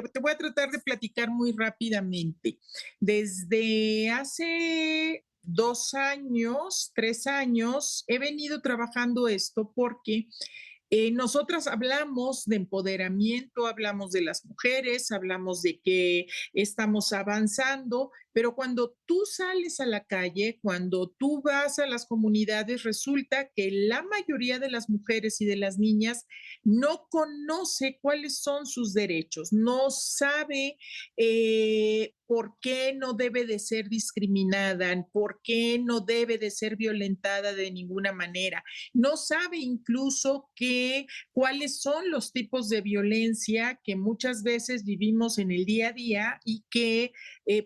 Te voy a tratar de platicar muy rápidamente. Desde hace 2 años, 3 años, he venido trabajando esto porque nosotras hablamos de empoderamiento, hablamos de las mujeres, hablamos de que estamos avanzando, pero cuando tú sales a la calle, cuando tú vas a las comunidades, resulta que la mayoría de las mujeres y de las niñas no conoce cuáles son sus derechos, no sabe por qué no debe de ser discriminada, por qué no debe de ser violentada de ninguna manera, no sabe incluso cuáles son los tipos de violencia que muchas veces vivimos en el día a día y que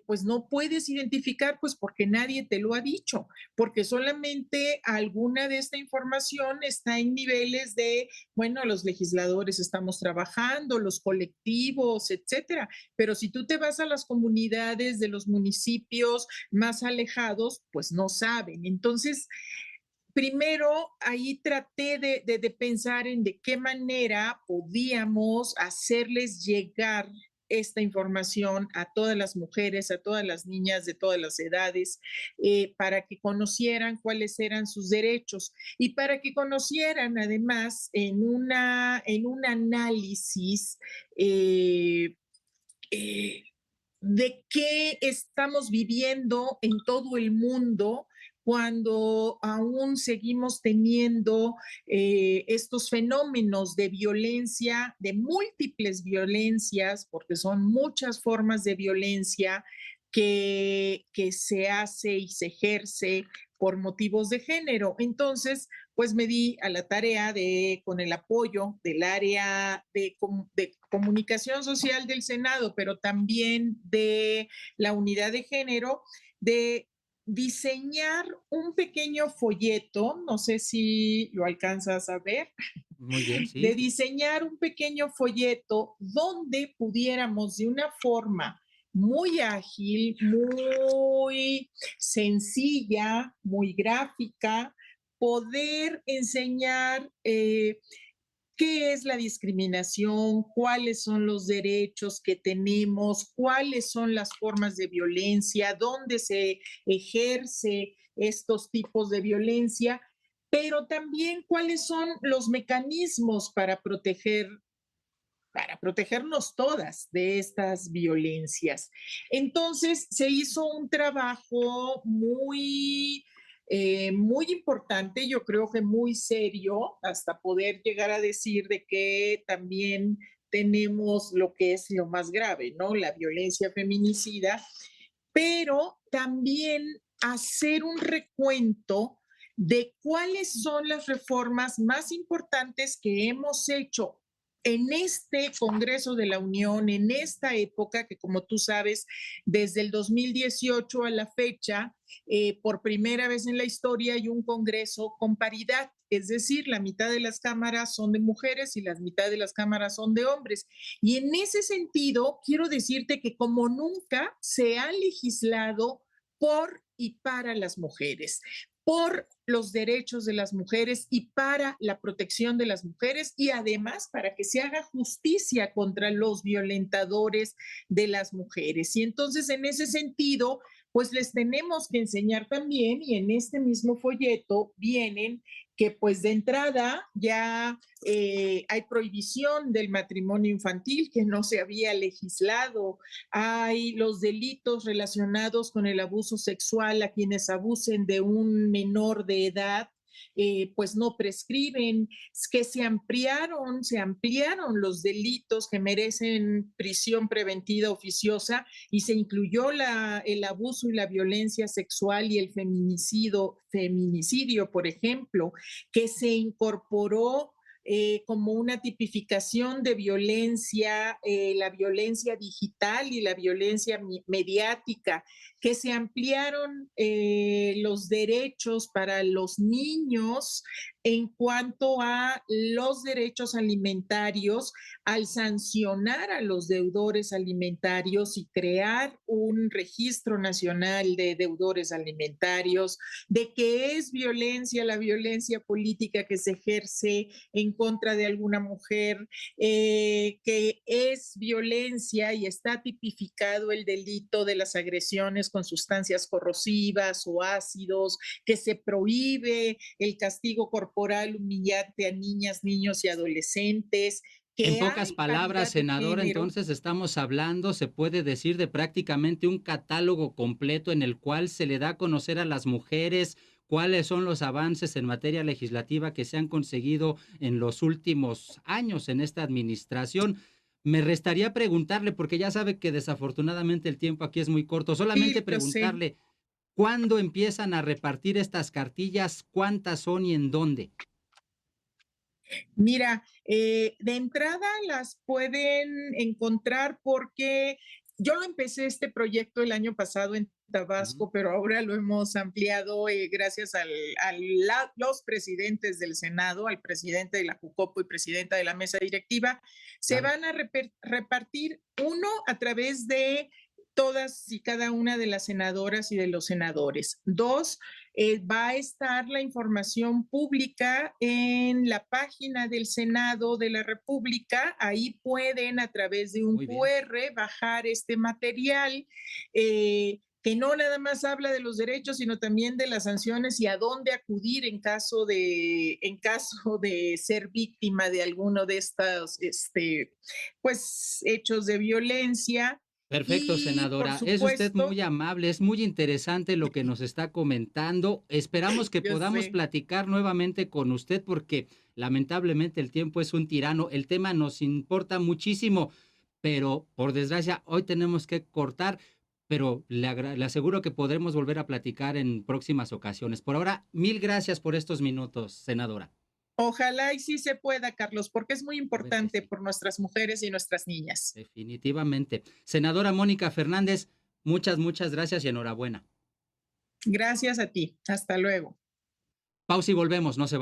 pues no puedes identificar pues porque nadie te lo ha dicho, porque solamente alguna de esta información está en niveles de, bueno, los legisladores estamos trabajando, los colectivos, etcétera, pero si tú te vas a las comunidades de los municipios más alejados, pues no saben. Entonces, primero, ahí traté de pensar en de qué manera podíamos hacerles llegar esta información a todas las mujeres, a todas las niñas de todas las edades, para que conocieran cuáles eran sus derechos y para que conocieran además en un análisis eh, eh, de qué estamos viviendo en todo el mundo cuando aún seguimos teniendo estos fenómenos de violencia, de múltiples violencias, porque son muchas formas de violencia que se hace y se ejerce por motivos de género. Entonces, pues me di a la tarea de, con el apoyo del área de comunicación social del Senado, pero también de la unidad de género, de diseñar un pequeño folleto, no sé si lo alcanzas a ver, Muy bien, de sí. diseñar un pequeño folleto donde pudiéramos de una forma muy ágil, muy sencilla, muy gráfica, poder enseñar qué es la discriminación, cuáles son los derechos que tenemos, cuáles son las formas de violencia, dónde se ejerce estos tipos de violencia, pero también cuáles son los mecanismos para protegernos todas de estas violencias. Entonces se hizo un trabajo muy importante, yo creo que muy serio, hasta poder llegar a decir de que también tenemos lo que es lo más grave, ¿no? La violencia feminicida, pero también hacer un recuento de cuáles son las reformas más importantes que hemos hecho en este Congreso de la Unión, en esta época que, como tú sabes, desde el 2018 a la fecha, por primera vez en la historia hay un Congreso con paridad, es decir, la mitad de las cámaras son de mujeres y la mitad de las cámaras son de hombres. Y en ese sentido, quiero decirte que como nunca se ha legislado por y para las mujeres, por los derechos de las mujeres y para la protección de las mujeres y además para que se haga justicia contra los violentadores de las mujeres. Y entonces, en ese sentido, pues les tenemos que enseñar también, y en este mismo folleto vienen que pues de entrada ya hay prohibición del matrimonio infantil que no se había legislado, hay los delitos relacionados con el abuso sexual a quienes abusen de un menor de edad, pues no prescriben, que se ampliaron los delitos que merecen prisión preventiva oficiosa y se incluyó el abuso y la violencia sexual y el feminicidio, por ejemplo, que se incorporó como una tipificación de violencia, la violencia digital y la violencia mediática, que se ampliaron los derechos para los niños en cuanto a los derechos alimentarios al sancionar a los deudores alimentarios y crear un registro nacional de deudores alimentarios, de que es violencia la violencia política que se ejerce en contra de alguna mujer, que es violencia y está tipificado el delito de las agresiones con sustancias corrosivas o ácidos, que se prohíbe el castigo corporal humillante a niñas, niños y adolescentes, En que pocas hay palabras, paridad de senadora, género. entonces estamos hablando, se puede decir, de prácticamente un catálogo completo en el cual se le da a conocer a las mujeres cuáles son los avances en materia legislativa que se han conseguido en los últimos años en esta administración. Me restaría preguntarle, porque ya sabe que desafortunadamente el tiempo aquí es muy corto, solamente Sí, lo sé. preguntarle, ¿cuándo empiezan a repartir estas cartillas? ¿Cuántas son y en dónde? Mira, de entrada las pueden encontrar porque yo lo empecé este proyecto el año pasado en Ujú, Tabasco, pero ahora lo hemos ampliado gracias los presidentes del Senado, al presidente de la Jucopo y presidenta de la mesa directiva. Se claro, van a repartir uno a través de todas y cada una de las senadoras y de los senadores. Dos, va a estar la información pública en la página del Senado de la República. Ahí pueden a través de un muy bien. QR bajar este material. Que no nada más habla de los derechos, sino también de las sanciones y a dónde acudir en caso de ser víctima de alguno de estos pues, hechos de violencia. Perfecto, Y por senadora. Es usted supuesto, muy amable, es muy interesante lo que nos está comentando. Esperamos que yo podamos sé, platicar nuevamente con usted porque lamentablemente el tiempo es un tirano. El tema nos importa muchísimo, pero por desgracia hoy tenemos que cortar, pero le aseguro que podremos volver a platicar en próximas ocasiones. Por ahora, mil gracias por estos minutos, senadora. ojalá y sí se pueda, Carlos, porque es muy Va a ver que importante sí. por nuestras mujeres y nuestras niñas. Definitivamente. Senadora Mónica Fernández, muchas gracias y enhorabuena. Gracias a ti. Hasta luego. Pausa y volvemos, no se va.